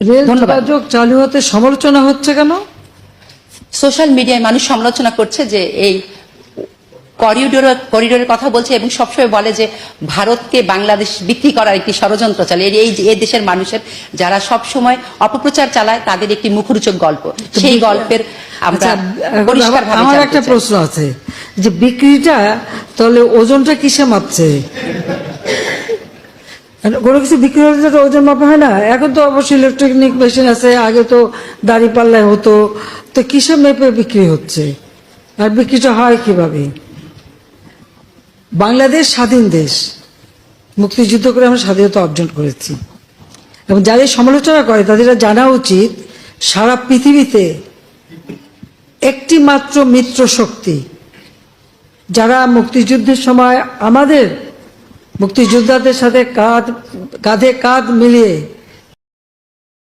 Rail ধন্যবাদ। যোগাযোগ চালু হতে সমালোচনা হচ্ছে কেন? সোশ্যাল মিডিয়ায় মানুষ সমালোচনা করছে যে এই করিডোরের কথা বলছে এবং সবসময় বলে যে ভারতকে বাংলাদেশ বিক্রি করার একটি ষড়যন্ত্র চলে। এই দেশের মানুষের যারা সব সময় অপপ্রচার চালায় তাদের একটি মুখরোচক গল্প, সেই গল্পের আমরা পরিষ্কারভাবে আমার জানতে একটা চাই। প্রশ্ন আছে যে বিক্রিটা তাহলে ওজনটা কিসে মাপছে? কোনো কিছু বিক্রি হলে তো ওজন মাপা হয় না। এখন তো অবশ্যই ইলেকট্রনিক মেশিন আছে, আগে তো দাড়ি পাল্লায় হতো, তো কিসে মেপে বিক্রি হচ্ছে আর বিক্রিটা হয় কিভাবে? বাংলাদেশ স্বাধীন দেশ, মুক্তিযুদ্ধ করে আমরা স্বাধীনতা অর্জন করেছি এবং যাদের সমালোচনা করে তাদের জানা উচিত সারা পৃথিবীতে একটি মাত্র মিত্র শক্তি যারা মুক্তিযুদ্ধের সময় আমাদের মুক্তিযোদ্ধাদের সাথে কাঁধে কাঁধ মিলিয়ে